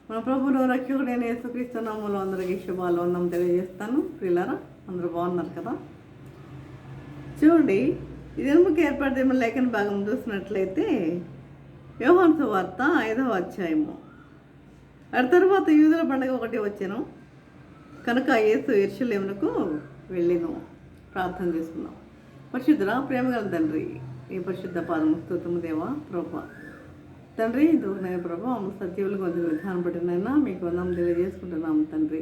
మన ప్రభువును రక్షకుడైన యేసుక్రీస్తు నామములో అందరికీ శుభాలు తెలియజేస్తాను. ప్రియులారా, అందరూ బాగున్నారు కదా? చూడండి, ఇది ఎందుకు ఏర్పడితే మన లేఖన భాగం చూసినట్లయితే యోహాను సువార్త 5వ అధ్యాయము. ఆ తర్వాత యూదుల పండుగ ఒకటి వచ్చాను కనుక యేసు యెరూషలేమునకు వెళ్ళిను. ప్రార్థన చేసుకున్నాం. పరిశుద్ధుడా, ప్రేమగల తండ్రి, ఈ పరిశుద్ధ పాదము స్తుతము దేవా ప్రభా. తండ్రి, ఇంతకునైనా ప్రభా సత్యువులు కొంచెం విధానం పట్టినైనా మీకు వందనం తెలియజేసుకుంటున్నాము తండ్రి.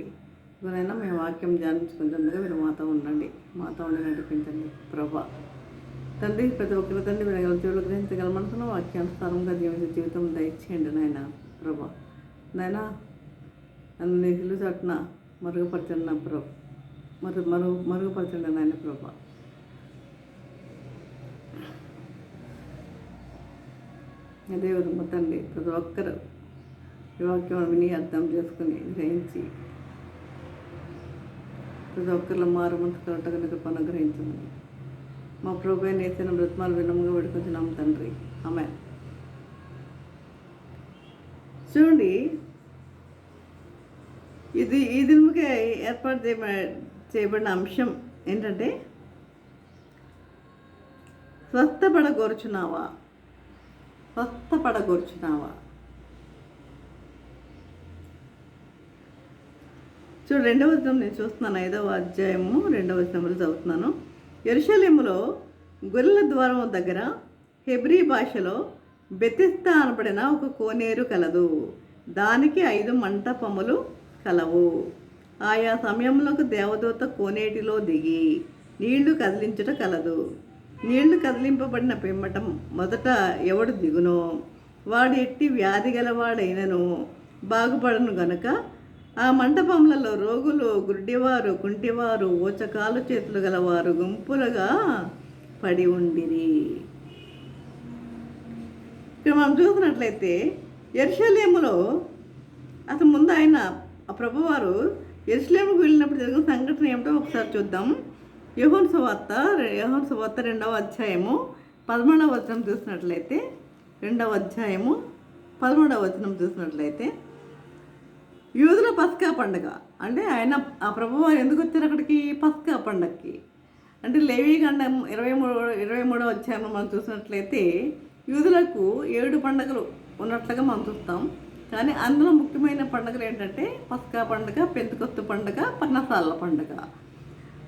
ఇవనైనా మేము వాక్యం ధ్యానించుకుంటుండగా మీరు మాతో ఉండండి, మాతో ఉండి నడిపించండి ప్రభా. తండ్రి, ప్రతి ఒక్కరి తండ్రి వినగల చెవులు గ్రహించగల మనసును వాక్యానుసారంగా జీవించే జీవితం దయచేయండి నాయన ప్రభా. నాయన నన్ను నీ ఇల్లు చట్టున మరుగుపరచండి నా మరుగుపరచండి నాయన ప్రభా. అదే విధంగా తండ్రి, ప్రతి ఒక్కరు ఈ వాక్యం విని అర్థం చేసుకుని గ్రహించి ప్రతి ఒక్కరిలో మారు మనసు కలటగా కృపను అనుగ్రహించమని మా ప్రభు అయిన యేసుని బ్రతిమాలు వినముగా వేడుకొంచున్నాము తండ్రి. ఆమేన్. చూడండి, ఈ దినముకే ఏర్పాటు చేయబడిన అంశం ఏంటంటే స్వస్థపడగోరుచున్నావా. చూడు, 2వ వచనం నేను చూస్తున్నాను. 5వ అధ్యాయము 2వ వచనంలో చదువుతున్నాను. యెరూషలేములో గొర్రెల ద్వారం దగ్గర హెబ్రీ భాషలో బెతెస్దా అనబడిన ఒక కోనేరు కలదు. దానికి 5 మంటపములు కలవు. ఆయా సమయములకు దేవదూత కోనేటిలో దిగి నీళ్లు కదిలించుట కలదు. నీళ్లు కదిలింపబడిన పిమ్మట మొదట ఎవడు దిగునో వాడు ఎట్టి వ్యాధి గలవాడైనను బాగుపడను గనుక ఆ మంటపములలో రోగులు, గుడ్డివారు, కుంటివారు, ఊచకాలు చేతులు గలవారు గుంపులుగా పడి ఉండిరి. ఇక్కడ మనం చూసినట్లయితే యెరూషలేములో అసలు ముందు ఆ ప్రభువారు యెరూషలేముకు వెళ్ళినప్పుడు జరిగిన సంఘటన ఏమిటో ఒకసారి చూద్దాం. యోహాను సువార్త 2వ అధ్యాయము 13వ వచనం చూసినట్లయితే 2వ అధ్యాయము 13వ వచనం చూసినట్లయితే యూదుల పస్కా పండుగ అంటే ఆ ప్రభువారు ఎందుకు వచ్చారు అక్కడికి? పస్కా పండుగకి. అంటే లేవీకాండం 23వ అధ్యాయంలో మనం చూసినట్లయితే యూదులకు 7 పండుగలు ఉన్నట్లుగా మనం చూస్తాం. కానీ అందులో ముఖ్యమైన పండుగలు ఏంటంటే పస్కా పండుగ, పెంతెకొస్తు పండుగ, పర్ణశాలల పండుగ.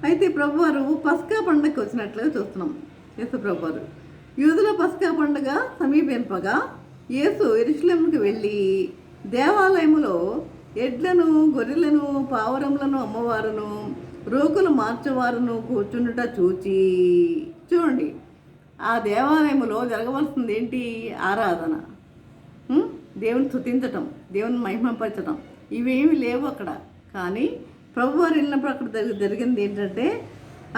అయితే ప్రభువారు పస్కా పండుగకి వచ్చినట్లుగా చూస్తున్నాం. యేసు ప్రభువారు యూదుల పస్కా పండుగ సమీపింపగా యేసు యెరూషలేముకి వెళ్ళి దేవాలయములో ఎడ్లను, గొర్రెలను, పావురములను అమ్మవారును, రోగులు మార్చేవారును కూర్చుండుట చూచి. చూడండి, ఆ దేవాలయములో జరగవలసింది ఏంటి? ఆరాధన, దేవుని స్తుతించటం, దేవుని మహిమపరచడం, ఇవేమి లేవు అక్కడ. కానీ ప్రభువారు వెళ్ళినప్పుడు అక్కడ జరిగింది ఏంటంటే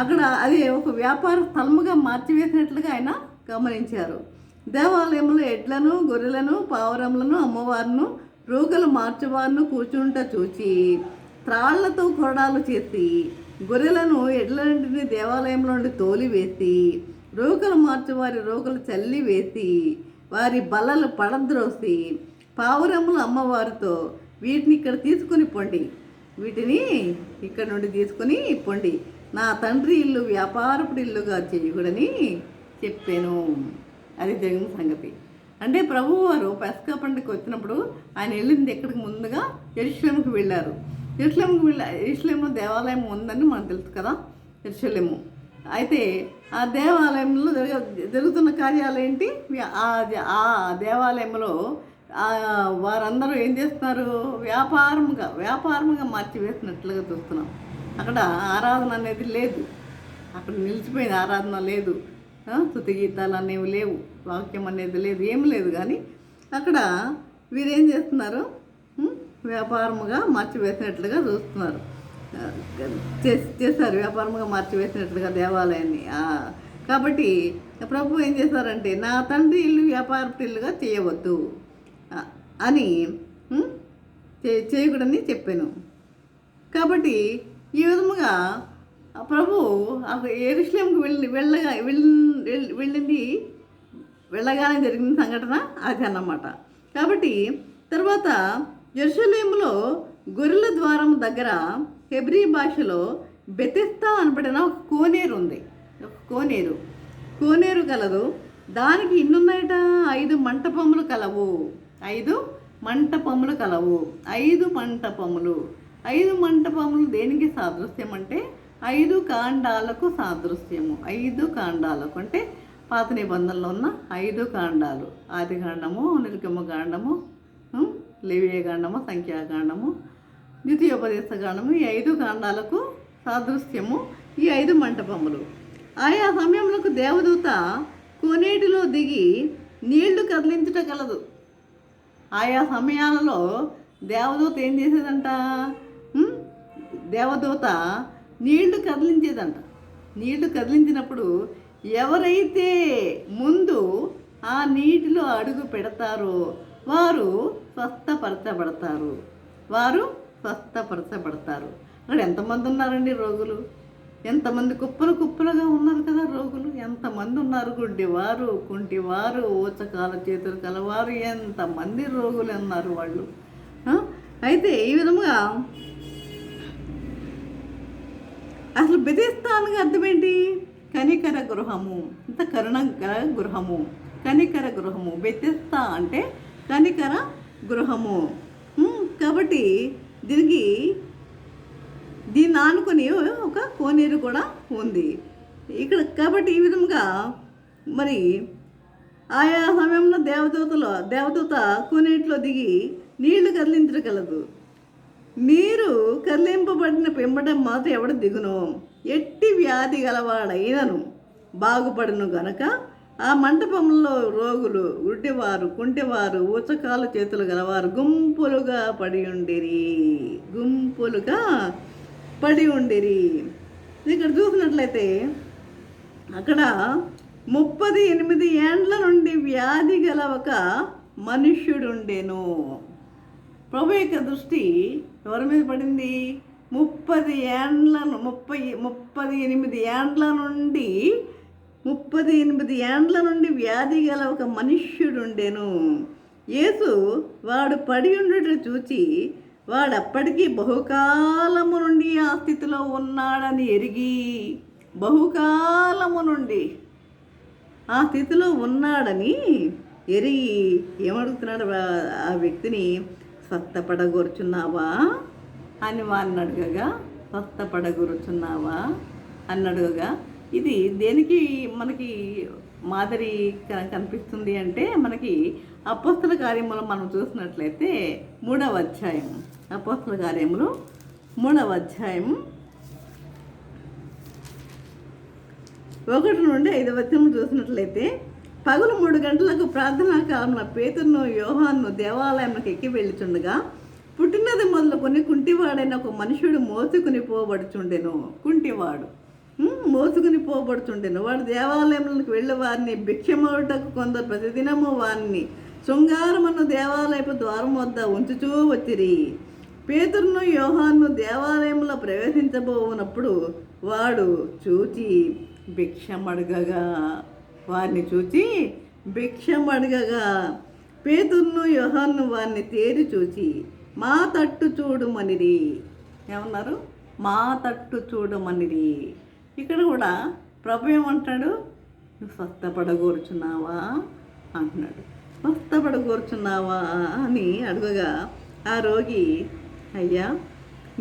అక్కడ అది ఒక వ్యాపార స్థలముగా మార్చివేసినట్లుగా ఆయన గమనించారు. దేవాలయంలో ఎడ్లను, గొర్రెలను, పావురములను, అమ్మవారును, రోగులు మార్చేవారును కూర్చుంట చూచి త్రాళ్లతో కొరడాలు చేసి గొర్రెలను, ఎడ్లన్నింటినీ దేవాలయంలో నుండి తోలివేసి రోగులు మార్చేవారి రోగులు చల్లి వేసి వారి బల్లలు పడద్రోసి పావురములు అమ్మవారితో వీటిని ఇక్కడ నుండి తీసుకుని పొండి, నా తండ్రి ఇల్లు వ్యాపారపుడి ఇల్లుగా చేయకూడని చెప్పాను. అది జరిగిన సంగతి. అంటే ప్రభువారు పస్కా పండుగకి వచ్చినప్పుడు ఆయన వెళ్ళింది ఎక్కడికి? ముందుగా యెరూషలేముకి వెళ్ళారు. యెరూషలేములో దేవాలయం ఉందని మనకు తెలుసు కదా, యెరూషలేము. అయితే ఆ దేవాలయంలో జరుగుతున్న కార్యాలు ఏంటి? ఆ దేవాలయంలో వారందరూ ఏం చేస్తున్నారు? వ్యాపారముగా మార్చివేసినట్లుగా చూస్తున్నాం. అక్కడ ఆరాధన అనేది లేదు, అక్కడ నిలిచిపోయింది. ఆరాధన లేదు, స్తుతి గీతాలు అనేవి లేవు, వాక్యం అనేది లేదు, ఏమి లేదు. కానీ అక్కడ వీరేం చేస్తున్నారు? వ్యాపారముగా మార్చివేసినట్లుగా చూస్తున్నారు, చేశారు. వ్యాపారముగా మార్చివేసినట్లుగా దేవాలయాన్ని. కాబట్టి ప్రభు ఏం చేశారంటే నా తండ్రి ఇల్లు వ్యాపారపు ఇల్లుగా చేయవద్దు అని చేయకూడని చెప్పాను. కాబట్టి ఈ విధముగా ప్రభు యెరూషలేముకు వెళ్ళగానే జరిగిన సంఘటన అది అన్నమాట. కాబట్టి తర్వాత యెరూషలేములో గొర్రెల ద్వారం దగ్గర హెబ్రీ భాషలో బెతెస్దా అనబడిన ఒక కోనేరు ఉంది. ఒక కోనేరు కలదు. దానికి ఇన్నున్నాయట, 5 మంటపములు కలవు. 5 మంటపములు కలవు. 5 మంటపములు. 5 మంటపములు దేనికి సాదృశ్యం అంటే 5 కాండాలకు సాదృశ్యము. 5 కాండాలకు అంటే పాత నిబంధనలో ఉన్న 5 కాండాలు. ఆది కాండము, నిర్గమ కాండము, లేవియ కాండము, సంఖ్యాకాండము, ద్వితీయోపదేశ కాండము. ఈ 5 కాండాలకు సాదృశ్యము ఈ 5 మంటపములు. ఆయా సమయంలో దేవదూత కోనేటిలో దిగి నీళ్లు కదిలించుట కలదు. ఆయా సమయాలలో దేవదూత ఏం చేసేదంట? దేవదూత నీళ్లు కదిలించేదంట. నీళ్లు కదిలించినప్పుడు ఎవరైతే ముందు ఆ నీటిలో అడుగు పెడతారో వారు స్వస్థపరచబడతారు. అక్కడ ఎంతమంది ఉన్నారండి రోగులు? ఎంతమంది కుప్పలుగా ఉన్నారు కదా రోగులు. ఎంతమంది ఉన్నారు? గుడ్డివారు, కుంటివారు, ఊచకాల చేతులు కలవారు, ఎంతమంది రోగులు ఉన్నారు వాళ్ళు. అయితే ఈ విధముగా అసలు బెతెస్దా అనగా అర్థం ఏంటి? కనికర గృహము. ఇంత కరుణగల గృహము, కనికర గృహము. బెతెస్దా అంటే కనికర గృహము. కాబట్టి దీన్ని ఆనుకొని ఒక కోనేరు కూడా ఉంది ఇక్కడ. కాబట్టి ఈ విధంగా మరి ఆయా సమయంలో దేవదూత కోనేటిలో దిగి నీళ్లు కదిలించగలదు. నీరు కదిలింపబడిన పెంబట మాత్రం ఎవడు దిగును, ఎట్టి వ్యాధి గలవాడైనను బాగుపడును గనక ఆ మంటపంలో రోగులు, గుడ్డివారు, కుంటివారు, ఊచకాల చేతులు గలవారు గుంపులుగా పడి ఉండిరి. ఇక్కడ చూసినట్లయితే అక్కడ 38 ఏండ్ల నుండి వ్యాధి గల ఒక మనుష్యుడుండెను. ప్రభు యొక్క దృష్టి ఎవరి మీద పడింది? 38 ఏండ్ల నుండి వ్యాధి గల ఒక మనుష్యుడుండెను. యేసు వాడు పడి ఉండటం చూచి వాడప్పటికీ బహుకాలము నుండి ఆ స్థితిలో ఉన్నాడని ఎరిగి, బహుకాలము నుండి ఆ స్థితిలో ఉన్నాడని ఎరిగి ఏమడుగుతున్నాడు ఆ వ్యక్తిని? స్వస్థపడగోరుచున్నావా అని వాడిని అడగగా, స్వస్థపడగోరుచున్నావా అని అడగగా, ఇది దేనికి మనకి మాదిరి కనిపిస్తుంది అంటే, మనకి అపోస్తల కార్యములు మనం చూసినట్లయితే 3వ అధ్యాయం, అపోస్తల కార్యములు 3వ అధ్యాయం 1 నుండి 5వ వచనం చూసినట్లయితే, పగలు 3 గంటలకు ప్రార్థనా కాలంలో పేతురును యోహాను దేవాలయంలోకి ఎక్కి వెళ్ళుచుండగా పుట్టినది మొదలుకొని కుంటివాడైన ఒక మనుషుడు మోసుకుని పోబడుచుండెను. కుంటివాడు మోసుకుని పోబడుచుండెను. వాడు దేవాలయంలోకి వెళ్ళి వారిని భిక్షమౌటకు కొందరు ప్రతిదినము వారిని శృంగారమును దేవాలయపు ద్వారం వద్ద ఉంచుచూ వచ్చిరి. పేతురును యోహాను దేవాలయంలో ప్రవేశించబోనప్పుడు వాడు చూచి భిక్షమడగగా, వారిని చూచి భిక్షమడగగా పేతురును యోహాను వారిని తేరి చూచి మా తట్టు చూడుమనిరి. ఏమన్నారు? మా తట్టు చూడమనిరి. ఇక్కడ కూడా ప్రభు ఏమంటాడు? నువ్వు స్వస్థపడగోరుచున్నావా అంటున్నాడు. స్వస్థపడగోరుచున్నావా అని అడగగా ఆ రోగి, అయ్యా,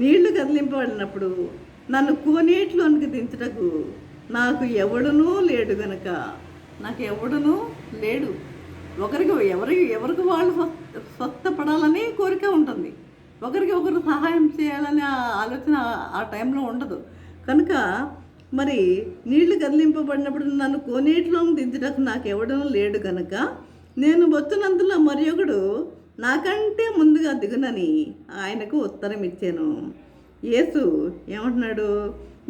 నీళ్లు కదిలింపబడినప్పుడు నన్ను కోనేటిలోనికి దించుటకు నాకు ఎవడునూ లేడు గనక, నాకు ఎవడునూ లేడు. ఎవరికి వాళ్ళు స్వస్థపడాలని కోరిక ఉంటుంది, ఒకరికి ఒకరు సహాయం చేయాలనే ఆలోచన ఆ టైంలో ఉండదు. కనుక మరి నీళ్లు కదిలింపబడినప్పుడు నన్ను కోనేటిలో దించుటకు నాకు ఎవడూ లేడు కనుక నేను వచ్చినంతలో మరి ఒకడు నాకంటే ముందుగా దిగునని ఆయనకు ఉత్తరం ఇచ్చాను. యేసు ఏమంటున్నాడు?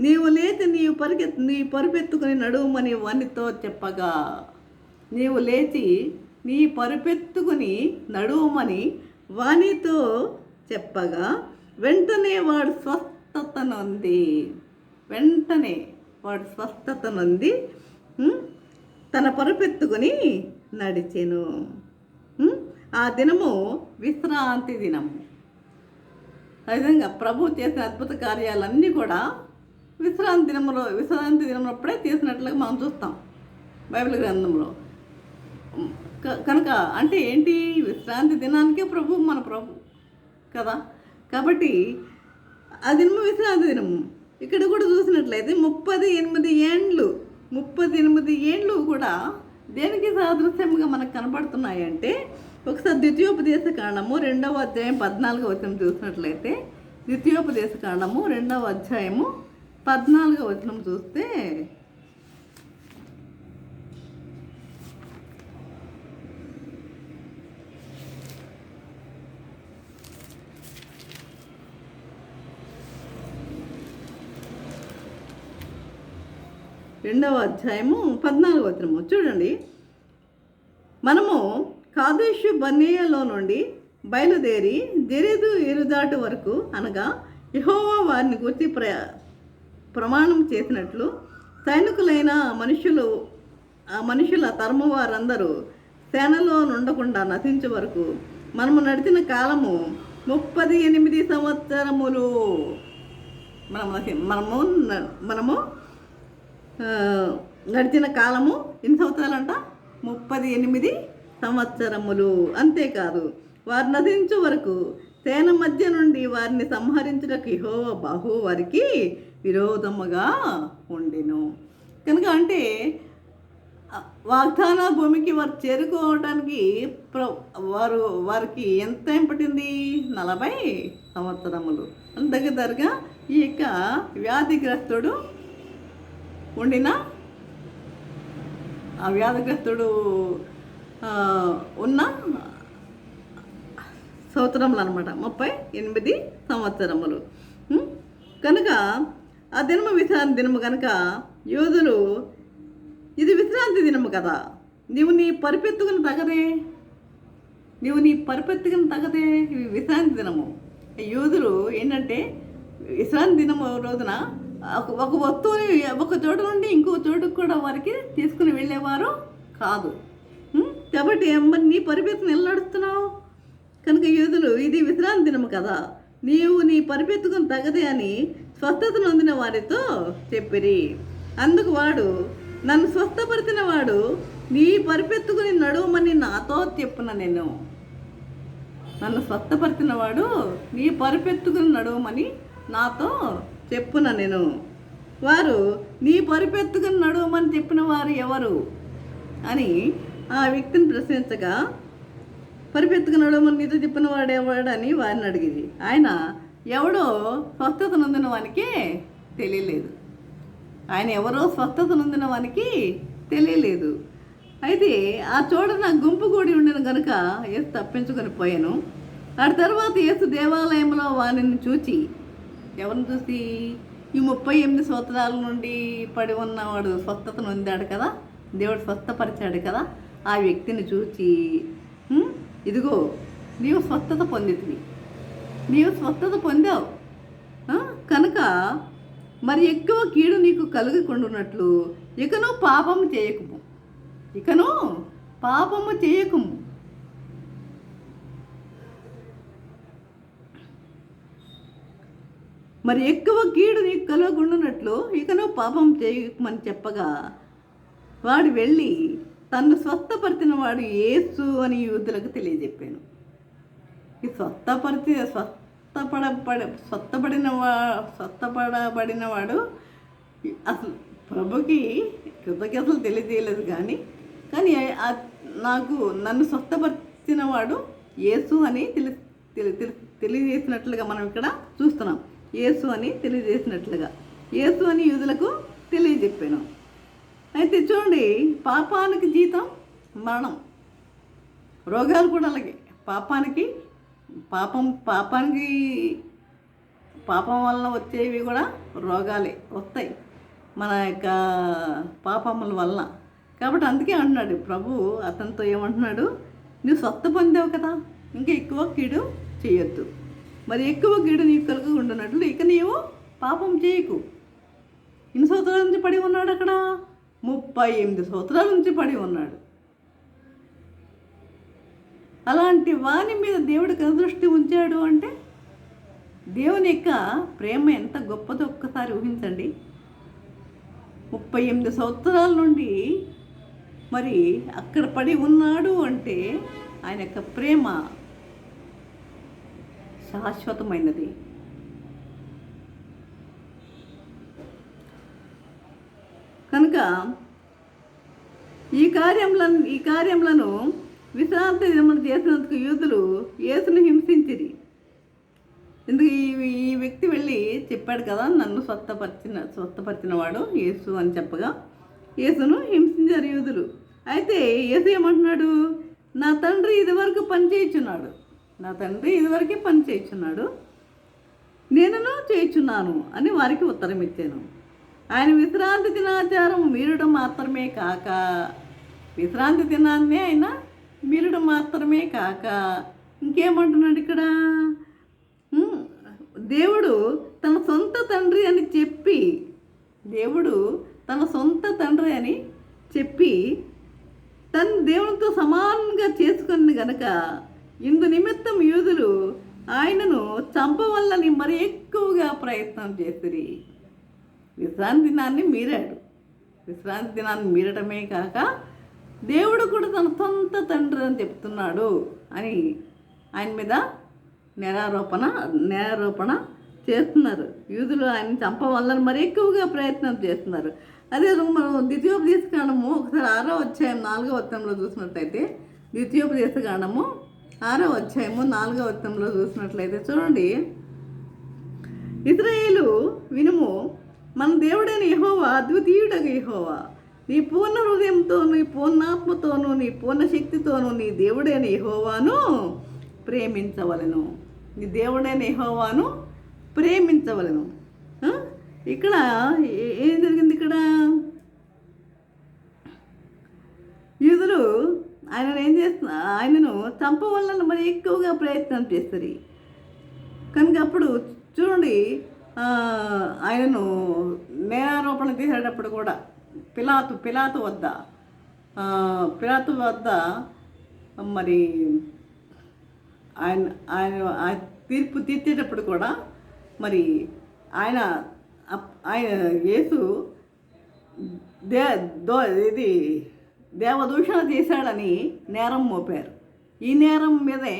నీవు లేచి నీ పరుపెత్తుకుని నడువమని వానితో చెప్పగా, నీవు లేచి నీ పరుపెత్తుకుని నడువమని వానితో చెప్పగా వెంటనే వాడు స్వస్థత నొంది తన పరుపెత్తుకుని నడిచెను. ఆ దినము విశ్రాంతి దినము. విధంగా ప్రభు చేసిన అద్భుత కార్యాలన్నీ కూడా విశ్రాంతి దినములప్పుడే చేసినట్లుగా మనం చూస్తాం బైబిల్ గ్రంథంలో. కనుక అంటే ఏంటి, విశ్రాంతి దినానికే మన ప్రభు కదా. కాబట్టి ఆ దినము విశ్రాంతి దినము. ఇక్కడ కూడా చూసినట్లయితే 38 ఏండ్లు కూడా దేనికి సాదృశ్యంగా మనకు కనపడుతున్నాయంటే, ఒకసారి ద్వితీయోపదేశ కాండము 2వ అధ్యాయం 14వ వచనం చూసినట్లయితే, ద్వితీయోపదేశ కాండము 2వ అధ్యాయము 14వ వచనం చూస్తే, రెండవ అధ్యాయము 14వ వచనము చూడండి. మనము కాదేషు బర్నేయలో నుండి బయలుదేరి జెరెదు ఎరుదాటు వరకు అనగా యెహోవా వారిని గురించి ప్రమాణం చేసినట్లు సైనికులైన మనుషుల తరము వారందరూ సేనలో నుండకుండా నశించే వరకు మనము నడిచిన కాలము 38 సంవత్సరములు. మనము గడిచిన కాలము ఎన్ని సంవత్సరాలంట? 38 సంవత్సరములు. అంతేకాదు, వారు నశించు వరకు సేన మధ్య నుండి వారిని సంహరించుటకు యెహోవా బాహు వారికి విరోధముగా ఉండెను. కనుక అంటే వాగ్దాన భూమికి వారు చేరుకోవడానికి వారికి ఎంత టైం పట్టింది? 40 సంవత్సరములు. దగ్గరగా ఈ యొక్క వ్యాధిగ్రస్తుడు ఉండిన ఆ వ్యాధిగ్రస్తుడు ఉన్న సంవత్సరములు అనమాట, 38 సంవత్సరములు. కనుక ఆ దినము విశ్రాంతి దినము కనుక యోధులు, ఇది విశ్రాంతి దినము కదా, నీవు నీ పరిపెత్తుకుని తగదే విశ్రాంతి దినము. యోధులు ఏంటంటే విశ్రాంతి దినము రోజున ఒక వస్తువుని ఒక చోటు నుండి ఇంకో చోటుకు కూడా వారికి తీసుకుని వెళ్ళేవారు కాదు. కాబట్టి మరి నీ పరిపెత్తును ఎలా నడుస్తున్నావు? కనుక యూదులు, ఇది విశ్రాంతి దినము కదా, నీవు నీ పరిపెత్తుకుని తగదే అని స్వస్థత నొందిన వారితో చెప్పిరి. అందుకు వాడు, నన్ను స్వస్థపరిచిన వాడు నీ పరిపెత్తుకుని నడువమని నాతో చెప్పున. నన్ను స్వస్థపరిచిన వాడు నీ పరిపెత్తుకుని నడువమని నాతో చెప్పున నేను. వారు నీ పరిపెత్తుకుని నడువమని చెప్పిన వారు ఎవరు అని ఆ వ్యక్తిని ప్రశ్నించగా, పరిపెత్తుకుని నడువమని నీతో చెప్పిన వాడు ఎవడని వారిని అడిగింది. ఆయన ఎవడో స్వస్థత నొందిన వానికి తెలియలేదు. ఆయన ఎవరో స్వస్థత నొందిన వానికి తెలియలేదు. అయితే ఆ చోట నా గుంపు కూడి ఉండిన కనుక యేసు తప్పించుకొని పోయాను. ఆ తర్వాత యేసు దేవాలయంలో వారిని చూచి, ఎవరిని చూసి? ఈ 38 సంవత్సరాల నుండి పడి ఉన్నవాడు స్వస్థత నొందాడు కదా, దేవుడు స్వస్థపరిచాడు కదా, ఆ వ్యక్తిని చూచి, ఇదిగో నీవు స్వస్థత పొందావు కనుక మరి ఎక్కువ కీడు నీకు కలుగకుండానట్లు ఇకను పాపము చేయకుము. మరి ఎక్కువ కీడు నీకు కలగకుండానట్లు ఇకను పాపం చేయకమని చెప్పగా, వాడు వెళ్ళి తన్ను స్వస్థపరిచిన వాడు యేసు అని యూదులకు తెలియజెప్పాను. ఈ స్వస్థపడబడినవాడు అసలు ప్రభుకి కృతజ్ఞతలు తెలియజేయలేదు. కానీ నన్ను స్వస్థపరిచిన వాడు యేసు అని తెలియజేసినట్లుగా మనం ఇక్కడ చూస్తున్నాం. యేసు అని తెలియజేసినట్లుగా యేసు అని యూదులకు తెలియజెప్పాను. అయితే చూడండి, పాపానికి జీతం మరణం, రోగాలు కూడా అలాగే. పాపం వల్ల వచ్చేవి కూడా రోగాలే వస్తాయి మన యొక్క పాపముల వల్ల. కాబట్టి అందుకే అంటున్నాడు ప్రభు అతనితో, ఏమంటున్నాడు? నువ్వు స్వస్థ పొందావు కదా, ఇంకా ఎక్కువ కీడు చేయొద్దు. మరి ఎక్కువ కీడు నీకు కలుగుకుంటున్నట్లు ఇక నీవు పాపం చేయకు. ఎన్ని సంవత్సరాల నుంచి పడి ఉన్నాడు అక్కడ? 38 సంవత్సరాల నుంచి పడి ఉన్నాడు. అలాంటి వాని మీద దేవుడు కనుదృష్టి ఉంచాడు అంటే దేవుని యొక్క ప్రేమ ఎంత గొప్పదో ఒక్కసారి ఊహించండి. 38 సంవత్సరాల నుండి మరి అక్కడ పడి ఉన్నాడు అంటే ఆయన యొక్క ప్రేమ శాశ్వతమైనది. కనుక ఈ కార్యములను విశ్రాంతి దినమున చేసినందుకు యూదులు యేసును హింసించిరి. ఎందుకు ఈ వ్యక్తి వెళ్ళి చెప్పాడు కదా, నన్ను స్వస్థపరిచినవాడు యేసు అని చెప్పగా యేసును హింసించారు యూదులు. అయితే యేసు ఏమంటున్నాడు, నా తండ్రి ఇదివరకు పని చేయుచున్నాడు, నేనును చేయుచున్నాను అని వారికి ఉత్తరం ఇచ్చాను. ఆయన విశ్రాంతి దినాచారం మీరడం మాత్రమే కాక, విశ్రాంతి దినాన్నే ఆయన మీరడం మాత్రమే కాక ఇంకేమంటున్నాడు ఇక్కడ, దేవుడు తన సొంత తండ్రి అని చెప్పి తన దేవునితో సమానంగా చేసుకుని గనక ఇందు నిమిత్తం యూదులు ఆయనను చంపవల్లని మరి ఎక్కువగా ప్రయత్నం చేసిరి. విశ్రాంతి దినాన్ని మీరటమే కాక దేవుడు కూడా తన సొంత తండ్రి అని చెప్తున్నాడు అని ఆయన మీద నేరారోపణ చేస్తున్నారు. యూదులు ఆయన చంపవల్లని మరి ఎక్కువగా ప్రయత్నం చేస్తున్నారు. అదే మనం ద్వితీయోపదేశకాండము ఒకసారి 6వ అధ్యాయం 4వ వచనంలో చూసినట్లయితే, ద్వితీయోపదేశకాండము 6వ అధ్యాయము 4వ వచనంలో చూసినట్లయితే చూడండి, ఇశ్రాయేలు వినుము, మన దేవుడైన యెహోవా అద్వితీయుడగు యెహోవా, నీ పూర్ణ హృదయంతో, నీ పూర్ణాత్మతోనూ, నీ పూర్ణ శక్తితోనూ నీ దేవుడైన యెహోవాను ప్రేమించవలెను. ఇక్కడ ఏం జరిగింది? ఇక్కడ యూదులు ఆయనను చంపవలన మరి ఎక్కువగా ప్రయత్నం చేస్తారు. కనుక అప్పుడు చూడండి, ఆయనను నేరారోపణ చేసేటప్పుడు కూడా పిలాతు వద్ద మరి ఆయన తీర్పు తీర్చేటప్పుడు కూడా మరి ఆయన యేసు దేవదూషణ చేశాడని నేరం మోపారు. ఈ నేరం మీదే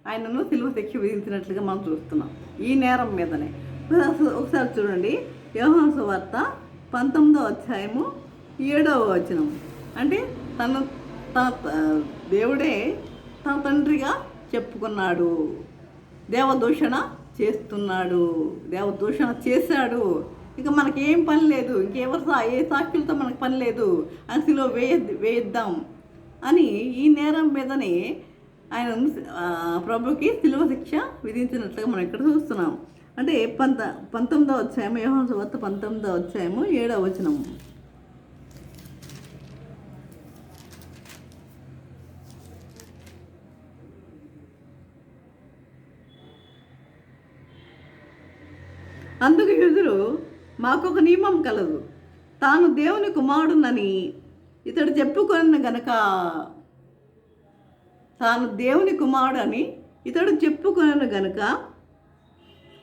ఆయనను సిలువ శిక్ష విధించినట్లుగా మనం చూస్తున్నాం. ఈ నేరం మీదనే ఒకసారి చూడండి, యోహాను సువార్త 19వ అధ్యాయము 7వ వచనం. అంటే దేవుడే తన తండ్రిగా చెప్పుకున్నాడు, దేవదూషణ చేశాడు. ఇక మనకేం పని లేదు, ఏ సాక్షులతో మనకు పని లేదు, అసలు వేయిద్దాం అని ఈ నేరం మీదనే ఆయన ప్రభుకి సిలువ శిక్ష విధించినట్లుగా మనం ఇక్కడ చూస్తున్నాం. అంటే 19వ అధ్యాయం, యోహాను సువార్త 19వ అధ్యాయము 7వ వచనం. అందుకు యూదులు, మాకొక నియమం కలదు, తాను దేవుని కుమారుడునని ఇతడు చెప్పుకొనిన గనక,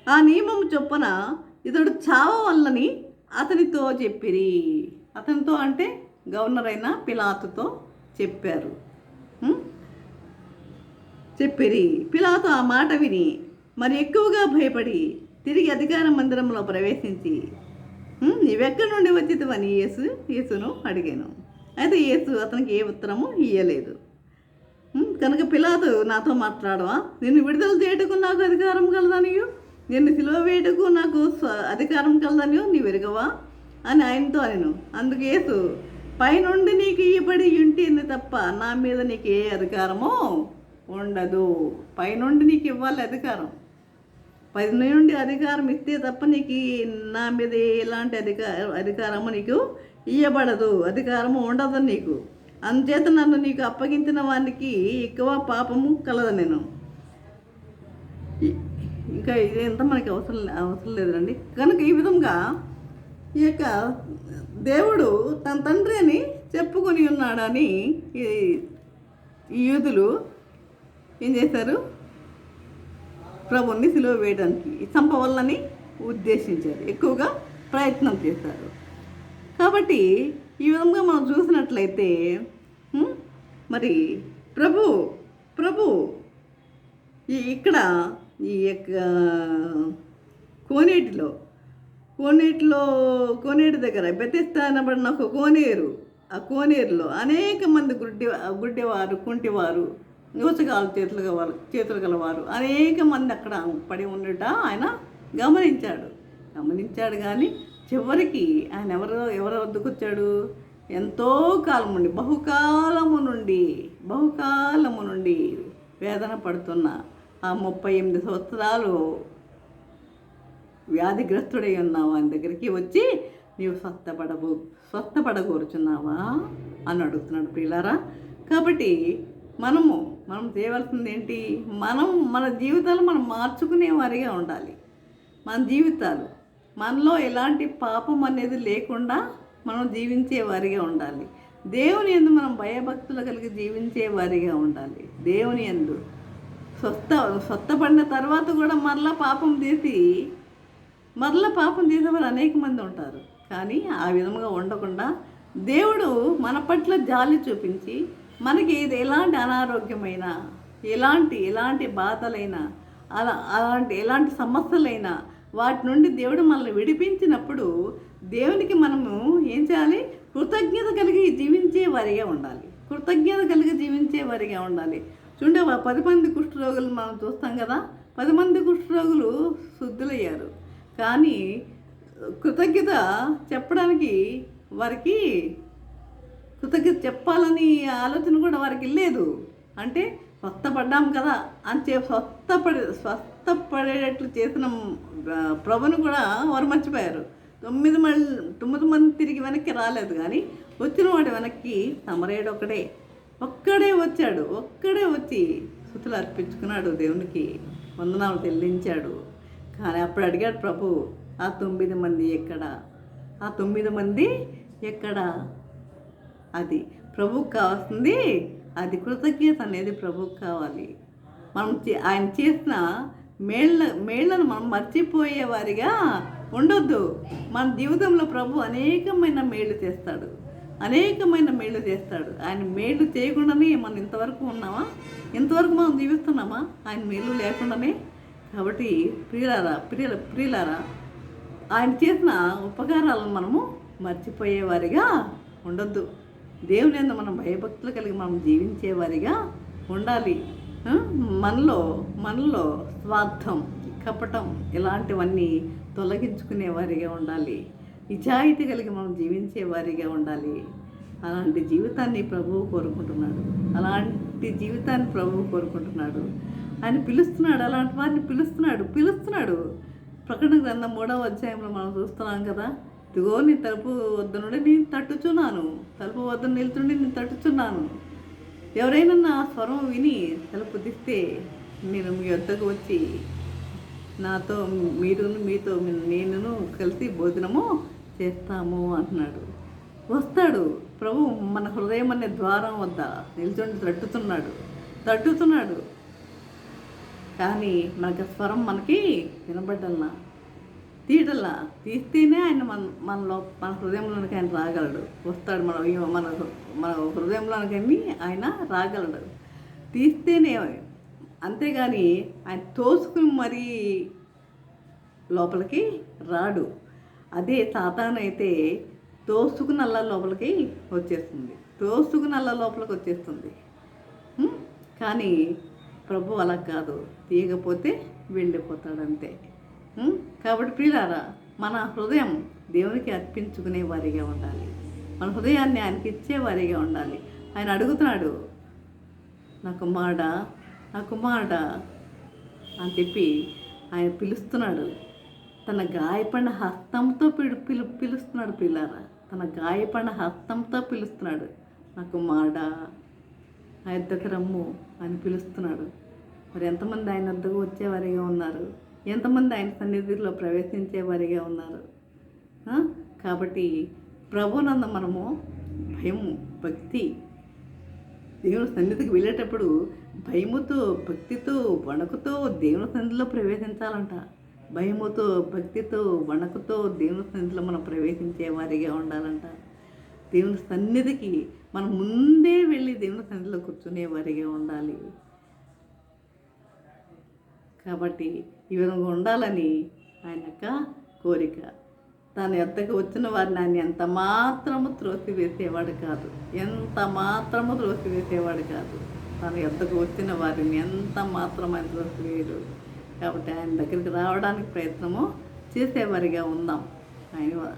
ఆ నియమం చొప్పున ఇతడు చావవల్లని అతనితో చెప్పిరి. అతనితో అంటే గవర్నర్ అయిన పిలాతుతో చెప్పిరి. పిలాతు ఆ మాట విని మరి ఎక్కువగా భయపడి తిరిగి అధికార మందిరంలో ప్రవేశించి, నీవెక్కడి నుండి వచ్చితవని యేసును అడిగాను. అయితే యేసు అతనికి ఏ ఉత్తరము ఇయ్యలేదు. కనుక పిలాతు నాతో మాట్లాడవా, నిన్ను విడుదల చేయటకు నాకు అధికారం కలదనియు, నిన్ను సిలువ వేయటకు నాకు అధికారం కలదనియు నీ వెరగవా అని ఆయనతో అనెను. అందుకు యేసు, పైనుండి నీకు ఇయ్యబడి ఉంటేనే తప్ప నా మీద నీకు ఏ అధికారమో ఉండదు. పైనుండి నీకు ఇవ్వాలి అధికారం, పైనుండి అధికారం ఇస్తే తప్ప నీకు నా మీద ఎలాంటి అధికారము నీకు ఇయ్యబడదు, అధికారము ఉండదు నీకు. అందుచేత నన్ను నీకు అప్పగించిన వానికి ఎక్కువ పాపము కలదు. నేను ఇంకా ఇదేంత మనకి అవసరం లేదండి. కనుక ఈ విధంగా ఈ యొక్క దేవుడు తన తండ్రి అని చెప్పుకొని ఉన్నాడని ఈ యూదులు ఏం చేశారు, ప్రభువుని సిలువ వేయడానికి చంపవల్లని ఉద్దేశించారు, ఎక్కువగా ప్రయత్నం చేశారు. కాబట్టి ఈ విధంగా మనం చూసినట్లయితే మరి ప్రభు ప్రభు ఇక్కడ ఈ యొక్క కోనేటి దగ్గర బెతెస్దా అనబడిన ఒక కోనేరు, ఆ కోనేరులో అనేక మంది గుడ్డివారు, కుంటివారు, యోచకాలు చేతులు గలవారు అనేక మంది అక్కడ పడి ఉండట ఆయన గమనించాడు. కానీ చివరికి ఆయన ఎవరి వద్దకు వచ్చాడు? ఎంతో కాలము నుండి బహుకాలము నుండి వేదన పడుతున్న ఆ 38 సంవత్సరాలు వ్యాధిగ్రస్తుడై ఉన్నావు ఆయన దగ్గరికి వచ్చి నీవు స్వస్థపడగోరుచున్నావా అని అడుగుతున్నాడు ప్రియులారా. కాబట్టి మనం చేయవలసింది ఏంటి? మన జీవితాలు మనం మార్చుకునే వారిగా ఉండాలి. మన జీవితాలు మనలో ఎలాంటి పాపం అనేది లేకుండా మనం జీవించే వారిగా ఉండాలి. దేవుని యందు మనం భయభక్తులు కలిగి జీవించే వారిగా ఉండాలి. దేవుని యందు స్వస్థపడిన తర్వాత కూడా మరలా పాపం చేసేవారు అనేక మంది ఉంటారు. కానీ ఆ విధంగా ఉండకుండా దేవుడు మన పట్ల జాలి చూపించి మనకి ఎలాంటి అనారోగ్యమైనా, ఎలాంటి బాధలైనా, ఎలాంటి సమస్యలైనా వాటి నుండి దేవుడు మనల్ని విడిపించినప్పుడు దేవునికి మనము ఏం చేయాలి? కృతజ్ఞత కలిగి జీవించే వారిగా ఉండాలి. చూడండి, 10 మంది కుష్ఠరోగులు మనం చూస్తాం కదా. 10 మంది కుష్ఠరోగులు శుద్ధులయ్యారు. కానీ కృతజ్ఞత చెప్పడానికి వారికి కృతజ్ఞత చెప్పాలని ఆలోచన కూడా వారికి లేదు. అంటే స్వస్థపడ్డాం కదా అని స్వస్థపడేటట్లు చేసిన ప్రభుని కూడా వారు మర్చిపోయారు. 9 మంది తిరిగి వెనక్కి రాలేదు. కానీ వచ్చిన వాడి వెనక్కి సమరయుడు ఒక్కడే వచ్చి స్తుతులు అర్పించుకున్నాడు, దేవునికి వందనాలు చెల్లించాడు. కానీ అప్పుడు అడిగాడు ప్రభు, ఆ 9 మంది ఎక్కడా? అది ప్రభువుకు కావాల్సింది. అది కృతజ్ఞత అనేది ప్రభువుకు కావాలి. మనం ఆయన చేసిన మేళ్లను మనం మర్చిపోయే వారిగా ఉండొద్దు. మన జీవితంలో ప్రభు అనేకమైన మేళ్ళు చేస్తాడు. ఆయన మేళ్ళు చేయకుండానే మనం ఇంతవరకు ఉన్నామా? ఇంతవరకు మనం జీవిస్తున్నామా ఆయన మేళ్ళు లేకుండానే? కాబట్టి ప్రియులారా ఆయన చేసిన ఉపకారాలను మనము మర్చిపోయేవారిగా ఉండొద్దు. దేవుని యందు మనం భయభక్తులు కలిగి మనం జీవించేవారిగా ఉండాలి. మనలో స్వార్థం, కపటం ఇలాంటివన్నీ తొలగించుకునేవారిగా ఉండాలి. నిజాయితీ కలిగి మనం జీవించేవారిగా ఉండాలి. అలాంటి జీవితాన్ని ప్రభువు కోరుకుంటున్నాడు. ఆయన పిలుస్తున్నాడు, అలాంటి వారిని పిలుస్తున్నాడు. ప్రకటన గ్రంథం 3వ అధ్యాయంలో మనం చూస్తున్నాం కదా. ఇదిగో నీ తలుపు వద్ద నుండి నేను తట్టుచున్నాను, తలుపు వద్ద నిలుచుండి నేను తట్టుచున్నాను. ఎవరైనా నా స్వరం విని తలుపు తీస్తే నేను మీ వద్దకు వచ్చి మీతో నేను కలిసి భోజనము చేస్తాము అంటున్నాడు. వస్తాడు ప్రభు మన హృదయం అనే ద్వారం వద్ద నిల్చుండి తట్టుతున్నాడు. కానీ మనకి స్వరం మనకి వినబడ్డల్లా తీస్తేనే ఆయన మన హృదయంలోనికి ఆయన రాగలడు. వస్తాడు మన హృదయంలోనికి ఆయన రాగలడు, తీస్తేనే. అంతేగాని ఆయన తోసుకుని మరీ లోపలికి రాడు. అదే సాతాను అయితే తోసుకునల్లా లోపలికి వచ్చేస్తుంది. కానీ ప్రభు అలా కాదు, తీయకపోతే వెళ్ళిపోతాడు అంతే. కాబట్టి ప్రియులారా, మన హృదయం దేవునికి అర్పించుకునే వారిగా ఉండాలి. మన హృదయాన్ని ఆయనకి ఇచ్చేవారిగా ఉండాలి. ఆయన అడుగుతున్నాడు, నా కుమారుడా అని చెప్పి ఆయన పిలుస్తున్నాడు. తన గాయపడిన హస్తంతో పిలుస్తున్నాడు పిల్లారా. తన గాయపడిన హస్తంతో పిలుస్తున్నాడు, నా కుమారుడా నా యొద్దకు రమ్ము అని పిలుస్తున్నాడు. మరి ఎంతమంది ఆయన వద్దకు వచ్చేవారిగా ఉన్నారు? ఎంతమంది ఆయన సన్నిధిలో ప్రవేశించేవారిగా ఉన్నారు? కాబట్టి ప్రభునందు మనము భయము, భక్తి, దేవుని సన్నిధికి వెళ్ళేటప్పుడు భయముతో భక్తితో వణకుతో దేవుని సన్నిధిలో ప్రవేశించాలంట. భయముతో భక్తితో వణకుతో దేవుని సన్నిధిలో మనం ప్రవేశించే వారిగా ఉండాలంట. దేవుని సన్నిధికి మనం ముందే వెళ్ళి దేవుని సన్నిధిలో కూర్చునే వారిగా ఉండాలి. కాబట్టి ఈ విధంగా ఉండాలని ఆయన యొక్క కోరిక. తన ఎద్దకు వచ్చిన వారిని ఆయన ఎంత మాత్రము త్రోసివేసేవాడు కాదు, ఎంత మాత్రము త్రోసివేసేవాడు కాదు. తన ఎద్దకు వచ్చిన వారిని ఎంత మాత్రం ఆయన త్రోసివేయడు. కాబట్టి ఆయన దగ్గరికి రావడానికి ప్రయత్నము చేసేవారిగా ఉందాం.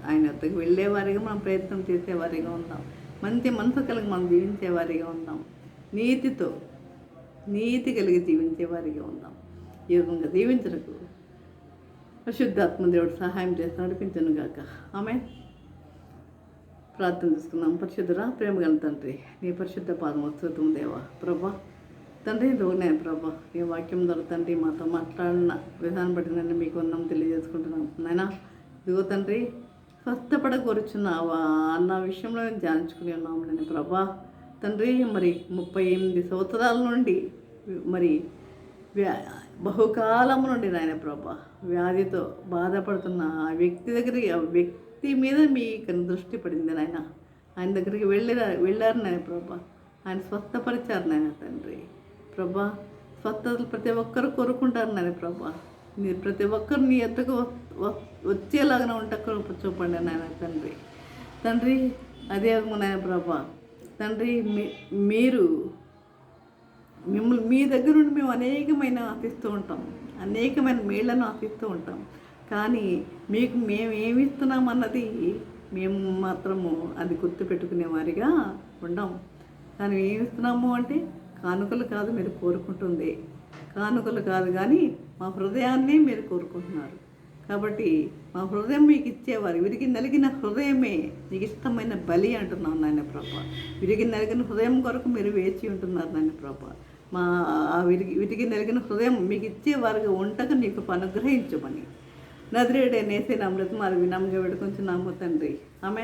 ఆయన వద్దకు వెళ్ళేవారిగా మనం ప్రయత్నం చేసేవారిగా ఉందాం. మంచి మనసు కలిగి మనం జీవించేవారిగా ఉందాం. నీతి కలిగి జీవించేవారిగా ఉందాం. ఈ విధంగా జీవించడానికి పరిశుద్ధాత్మ దేవుడు సహాయం చేసి నడిపించను గాక. ఆమె ప్రార్థన చేసుకుందాం. పరిశుద్ధురా, ప్రేమగల తండ్రి, నీ పరిశుద్ధ పాదం వస్తుతం దేవా. ప్రభా తండ్రి, ఇదిగోనే ప్రభా, ఈ వాక్యం ద్వారా తండ్రి మాతో మాట్లాడిన విధానం బట్టి నన్ను మీకు వందనం తెలియజేసుకుంటున్నాం. నాయనా, ఇదిగో తండ్రి, స్వస్థపడకూరుచున్నావా అన్న విషయంలో నేను ధ్యానించుకుని ఉన్నాము. నేను ప్రభా తండ్రి, మరి 38 సంవత్సరాల నుండి మరి బహుకాలము నుండి నాయన ప్రభా వ్యాధితో బాధపడుతున్న ఆ వ్యక్తి మీద మీ దృష్టి పడింది నాయన. ఆయన దగ్గరికి వెళ్ళారు నాయన ప్రభా. ఆయన స్వస్థపరిచారు నాయన తండ్రి. ప్రభా స్వస్థతలు ప్రతి ఒక్కరు కోరుకుంటారు నాయన ప్రభా. మీరు ప్రతి ఒక్కరు నీ ఎద్దకు వచ్చేలాగా ఉంటకు చూపండి నాయన తండ్రి. తండ్రి అదే నాయన ప్రభా తండ్రి, మీరు మీ దగ్గర నుండి మేము అనేకమైన ఆశిస్తూ ఉంటాం, అనేకమైన మేళ్లను ఆశిస్తూ ఉంటాం. కానీ మీకు మేము ఏమి ఇస్తున్నామన్నది మేము మాత్రము అది గుర్తుపెట్టుకునే వారిగా ఉండం. కానీ ఏమి ఇస్తున్నాము అంటే కానుకలు కాదు మీరు కోరుకుంటుంది, కానుకలు కాదు కానీ మా హృదయాన్ని మీరు కోరుకుంటున్నారు. కాబట్టి మా హృదయం మీకు ఇచ్చేవారు. విరిగి నలిగిన హృదయమే మీకు ఇష్టమైన బలి అంటున్నాం నాయన ప్రభా. విరిగి నలిగిన హృదయం కొరకు మీరు వేచి ఉంటున్నారు నాయన ప్రభా. మా విరిగి నలిగిన హృదయం మీకు ఇచ్చేవారుగా ఉంటగా నీకు అనుగ్రహించమని నజరేయుడైన అమృతం మరి వినమ్గా వేడుకొంచున్నాము తండ్రి. ఆమె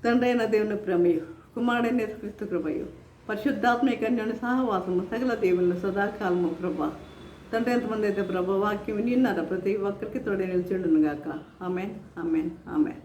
తండ్రి అయిన దేవుని ప్రమేయు, కుమారుడైన యేసుక్రీస్తు కృపయు, పరిశుద్ధాత్మిక అన్యోన్య సహవాసము సకల దేవుళ్ళు సదాకాలము ప్రభా. తండ్రి ఎంతమంది అయితే ప్రభా వాక్యం విన్నారా ప్రతి ఒక్కరికి తోడే నిలిచిండును గాక. Amen, amen, amen.